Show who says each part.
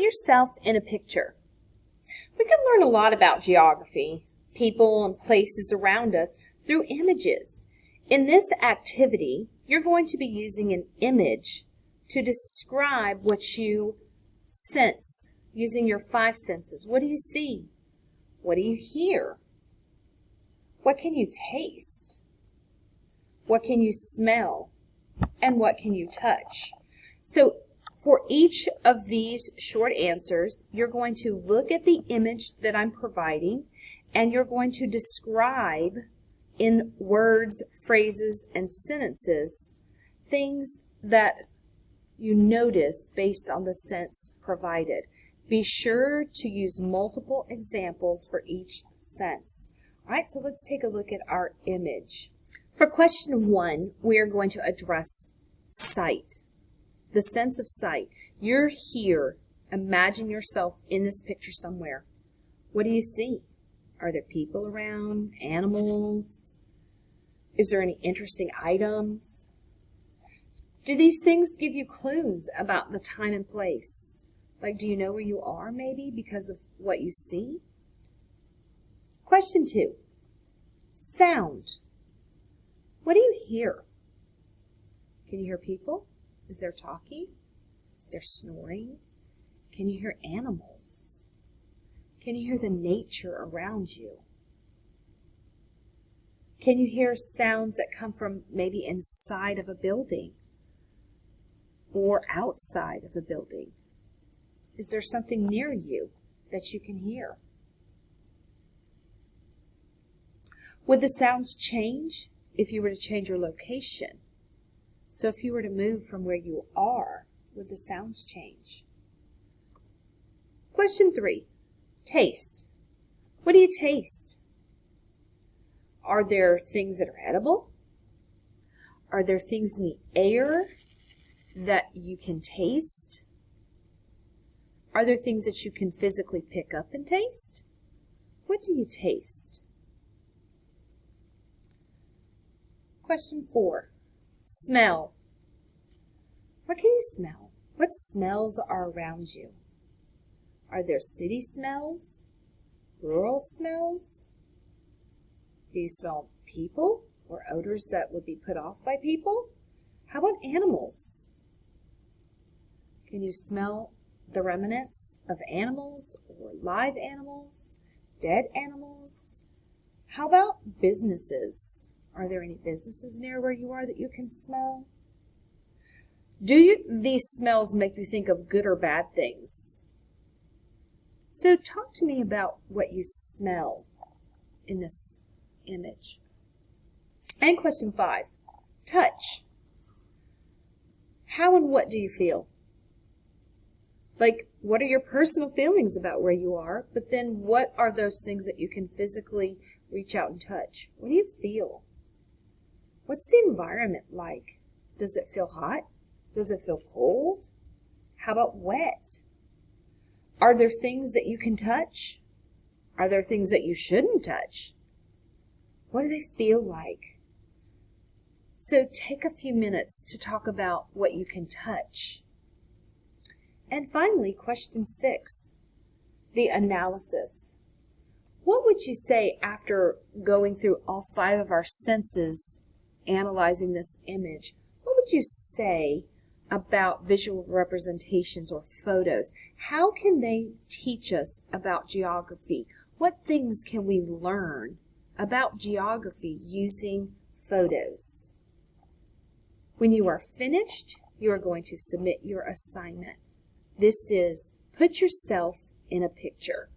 Speaker 1: yourself in a picture. We can learn a lot about geography, people and places around us through images. In this activity, you're going to be using an image to describe what you sense using your 5 senses. What do you see? What do you hear? What can you taste? What can you smell? And what can you touch? So for each of these short answers, you're going to look at the image that I'm providing, and you're going to describe in words, phrases, and sentences things that you notice based on the sense provided. Be sure to use multiple examples for each sense. All right, so let's take a look at our image. For question 1, we are going to address sight, the sense of sight. You're here. Imagine yourself in this picture somewhere. What do you see? Are there people around? Animals? Is there any interesting items? Do these things give you clues about the time and place? Like, do you know where you are maybe because of what you see? Question 2, sound. What do you hear? Can you hear people? Is there talking? Is there snoring? Can you hear animals? Can you hear the nature around you? Can you hear sounds that come from maybe inside of a building or outside of a building? Is there something near you that you can hear? Would the sounds change if you were to change your location? So if you were to move from where you are, would the sounds change? Question 3, taste. What do you taste? Are there things that are edible? Are there things in the air that you can taste? Are there things that you can physically pick up and taste? What do you taste? Question 4, smell. What can you smell? What smells are around you? Are there city smells? Rural smells? Do you smell people or odors that would be put off by people? How about animals? Can you smell the remnants of animals or live animals, dead animals? How about businesses? Are there any businesses near where you are that you can smell? Do these smells make you think of good or bad things? So talk to me about what you smell in this image. And question 5, touch. How and what do you feel? Like, what are your personal feelings about where you are? But then what are those things that you can physically reach out and touch? What do you feel? What's the environment like? Does it feel hot? Does it feel cold? How about wet? Are there things that you can touch? Are there things that you shouldn't touch? What do they feel like? So take a few minutes to talk about what you can touch. And finally, question 6, the analysis. What would you say after going through all 5 of our senses, analyzing this image? What would you say about visual representations or photos? How can they teach us about geography? What things can we learn about geography using photos? When you are finished, you are going to submit your assignment. This is put yourself in a picture.